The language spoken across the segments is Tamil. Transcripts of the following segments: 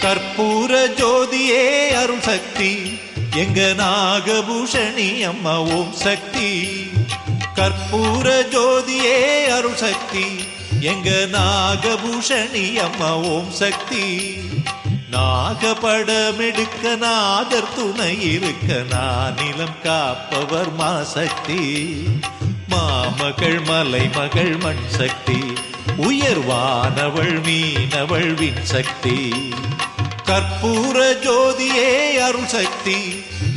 கற்பூர ஜோதியே அருள் சக்தி எங்க நாகபூஷணி அம்மா ஓம் சக்தி. கற்பூர ஜோதியே அருள் சக்தி எங்க நாகபூஷணி அம்மா ஓம் சக்தி. நாகபடமெடுக்க நாதர் துணை இருக்க நானிலம் காப்பவர் மாசக்தி. மாமகள் மலைமகள் மண் சக்தி உயர்வானவள் மீனவள் வின் சக்தி. கற்பூர ஜோதியே அருள் சக்தி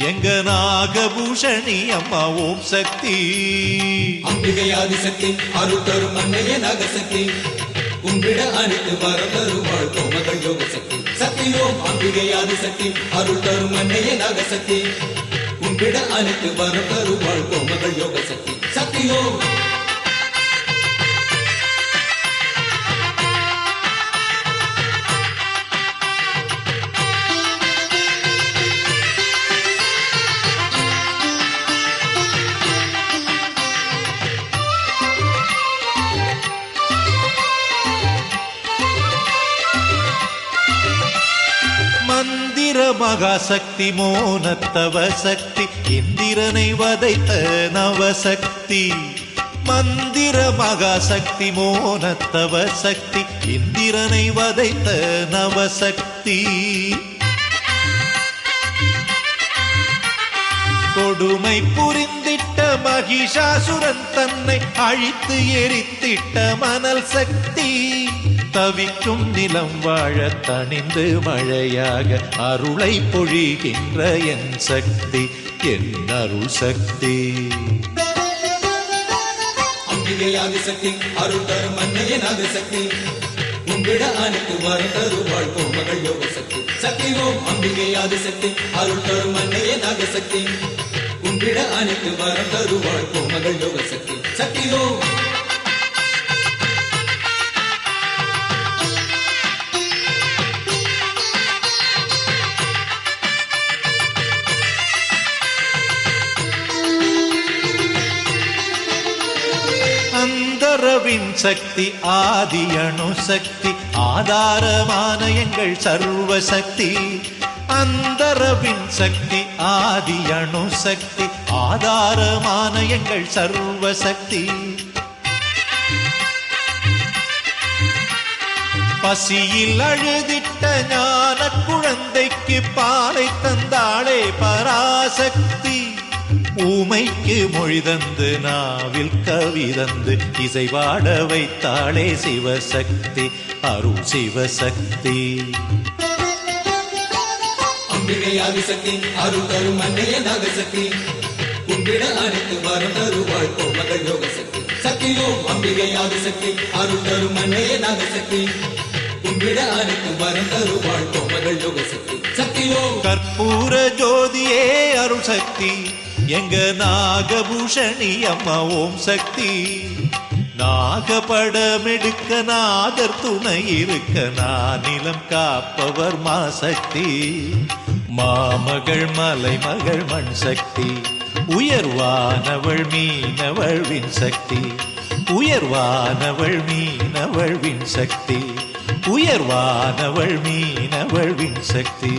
எங்க நாகபூஷணி அம்மா ஓம் சக்தி. அம்பிகை ஆதிசக்தி அருள் தரும் அன்னையே நாகசக்தி உன்விட அனைத்து வரம் தருவாள் கோமகள் யோக சக்தி. சக்தி ஓம் அம்பிகை ஆதிசக்தி அருள் தரும் அன்னையே நாகசக்தி உன்விட அனைத்து வரம் தருவாள் கோமகள் யோக சக்தி. சக்தி ஓம் மந்திர மகாசக்தி மோனத்தவ சக்தி இந்திரனை வதைத்த நவசக்தி. மந்திர மகாசக்தி மோனத்தவ சக்தி இந்திரனை வதைத்த நவசக்தி. கொடுமை புரிந்திட்ட மகிஷாசுரன் தன்னை அழித்து எரித்திட்ட மணல் சக்தி. தவிக்கும் நிலம் வாழ தணிந்து மழையாக அருளை பொழிகின்ற என் சக்தி என் அருள் சக்தி. அம்பிகை ஆதிசக்தி அருள் தரும் அன்னையே நாகசக்தி உன்விட அனைத்து வரம் தருவாள் கோமகள் யோக சக்தி. சக்தி ஓம் அம்பிகை ஆதிசக்தி அருள் தரும் அன்னையே நாகசக்தி உன்விட அனைத்து வரம் தருவாள் கோமகள் யோக சக்தி. சக்தி ஓம் அந்தரவின் சக்தி ஆதி அணு சக்தி ஆதாரமான எங்கள் சர்வ சக்தி. அந்தரவின் சக்தி ஆதி அணு சக்தி ஆதாரமான எங்கள் சர்வ சக்தி. பசியில் அழுதிட்ட ஞான குழந்தைக்கு பாலை தந்தாளே பராசக்தி. ஊமைக்கு மொழி தந்து நாவில் கவி தந்து இசைவாட வைத்தாளே சிவசக்தி அருள் சிவசக்தி. அம்பிகை ஆதிசக்தி அருள் தரும் அன்னையே நாகசக்தி உன்விட அனைத்து வரம் தருவாள் கோமகள் யோக சக்தி. சக்தி ஓம் அம்பிகை ஆதிசக்தி அருள் தரும் அன்னையே நாகசக்தி உன்விட அனைத்து வரம் தருவாள் கோமகள் யோக சக்தி. சக்தி ஓம் கற்பூர ஜோதியே அருள் சக்தி எங்க நாகபூஷணி அம்மா ஓம் சக்தி. நாகபடமெடுக்க நாதர் துணை இருக்க நானிலம் காப்பவர் மாசக்தி. மாமகள் மலைமகள் மண் சக்தி உயர்வானவள் மீனவள் வின் சக்தி. உயர்வானவள் மீனவள் வின் சக்தி உயர்வானவள் மீனவள் வின் சக்தி.